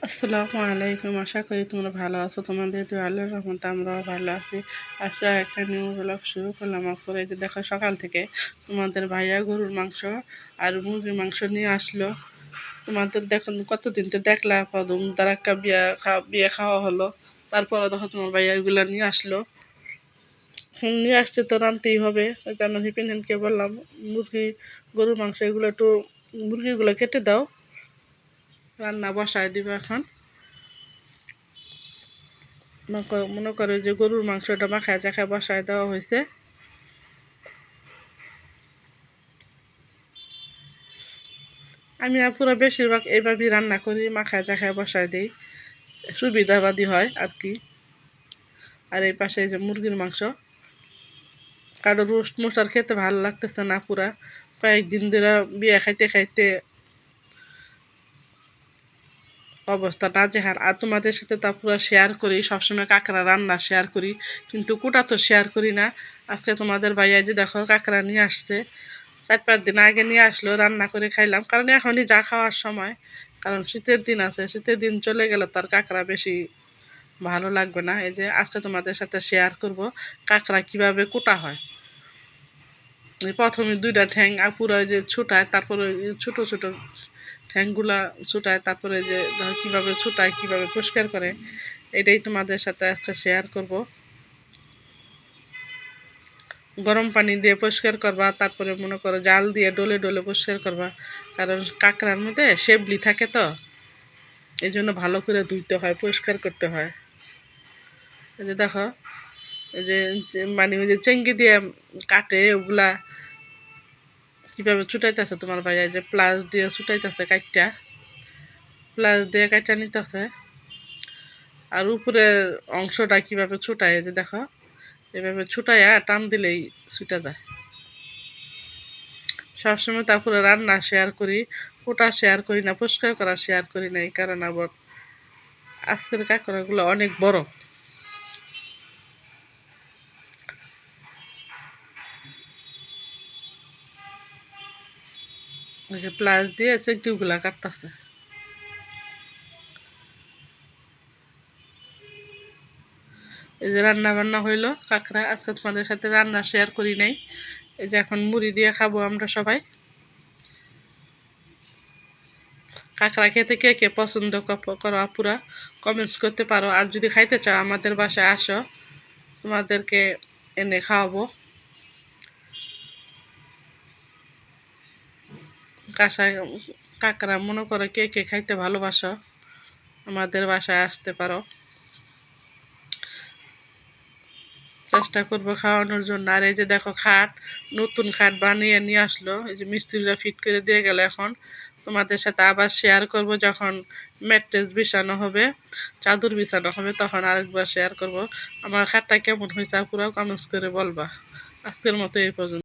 আসসালামু আলাইকুম। আশা করি তোমরা ভালো আছো। তোমাদের তো আল্লাহর রহমতে আমরাও ভালো আছি। আজকে একটা নিউ ব্লগ শুরু করলাম। করে যে দেখো সকাল থেকে তোমাদের ভাইয়া গরুর মাংস আর মুরগির মাংস নিয়ে আসলো। তোমাদের দেখুন কতদিন তো দেখলা পদম তার একটা বিয়ে খাওয়া হলো, তারপরে দেখো তোমার ভাইয়া এগুলো নিয়ে আসলো। নিয়ে আসছে তো রানতেই হবে। ওই জন্য হিপিনকে বললাম গরুর মাংস এগুলো একটু মুরগিগুলো কেটে দাও, রান্না বসায় দিব এখন। মনে করে যে গরুর মাংসটা মাখায় চাখায় বসায় দেওয়া হয়েছে। আমি পুরো বেশিরভাগ এইভাবেই রান্না করি, মাখায় চাখায় বসায় দিই, সুবিধাবাদী হয় আর কি। আর এই পাশে যে মুরগির মাংস, কারো রোস্ট মোস্ট আর খেতে ভালো লাগতেছে না। পুরা কয়েকদিন ধরে বিয়ে খাইতে খাইতে অবস্থা নাজেহাল। আর তোমাদের সাথে তা পুরো শেয়ার করি, সবসময় কাঁকড়া রান্না শেয়ার করি, কিন্তু কোটা তো শেয়ার করি না। আজকে তোমাদের ভাইয়া যে দেখো কাঁকড়া নিয়ে আসছে, 4-5 দিন আগে নিয়ে আসলো, রান্না করে খাইলাম। কারণ এখনই যা খাওয়ার সময়, কারণ শীতের দিন আছে, শীতের দিন চলে গেলে তার কাঁকড়া বেশি ভালো লাগবে না। এই যে আজকে তোমাদের সাথে শেয়ার করব কাঁকড়া কিভাবে কোটা হয়। প্রথমে 2টা ঠ্যাং আর পুরো যে ছুটায়, তারপরে ছোটো ছোটো ঠ্যাংগুলা ছুটায়, তারপরে যে কীভাবে ছুটায়, কীভাবে পরিষ্কার করে, এটাই তোমাদের সাথে আজকে শেয়ার করব। গরম পানি দিয়ে পরিষ্কার করবা, তারপরে মনে করো জাল দিয়ে ডলে ডলে পরিষ্কার করবা, কারণ কাঁকড়ার মধ্যে সেবলি থাকে তো, এই জন্য ভালো করে ধুইতে হয়, পরিষ্কার করতে হয়। এই যে দেখো, এই যে মানে ওই যে চেঙ্গি দিয়ে কাটে, ওগুলা কীভাবে ছুটাইতেছে তোমার ভাইয়া, যে প্লাস দিয়ে ছুটাইতেছে, কাটটা প্লাস দিয়ে কাটটা নিতেছে। আর উপরের অংশটা কীভাবে ছুটায়, যে দেখো এভাবে ছুটাইয়া টান দিলেই ছুটা যায়। সবসময় তারপরে রান্না শেয়ার করি, কোটা শেয়ার করি না, পরিষ্কার করা শেয়ার করি না। এই কারণ আবার আজকের কাঁকড়াগুলো অনেক বড়। ওই যে প্লাস দিয়ে চেকটিগুলা কাটতেছে। এই যে রান্না বান্না হইলো কাঁকড়া, আজকে তোমাদের সাথে রান্না শেয়ার করি নাই। এই যে এখন মুড়ি দিয়ে খাবো আমরা সবাই। কাঁকড়া খেতে কে কে পছন্দ করো আপুরা, কমেন্টস করতে পারো। আর যদি খাইতে চাও আমাদের বাসায় আসো, তোমাদেরকে এনে খাওয়াবো। কাঁকড়া মনে করো কে কে খাইতে ভালোবাসো, আমাদের বাসায় আসতে পারো, চেষ্টা করবো খাওয়ানোর জন্য। আর এই যে দেখো খাট, নতুন খাট বানিয়ে নিয়ে আসলো, এই যে মিস্ত্রিরা ফিট করে দিয়ে গেল। এখন তোমাদের সাথে আবার শেয়ার করব, যখন ম্যাট্রেস বিছানো হবে, চাদর বিছানো হবে, তখন আরেকবার শেয়ার করব আমার খাটটা কেমন হয়েছে। পুরো কমেন্টস করে বলবা। আজকের মতো এই পর্যন্ত।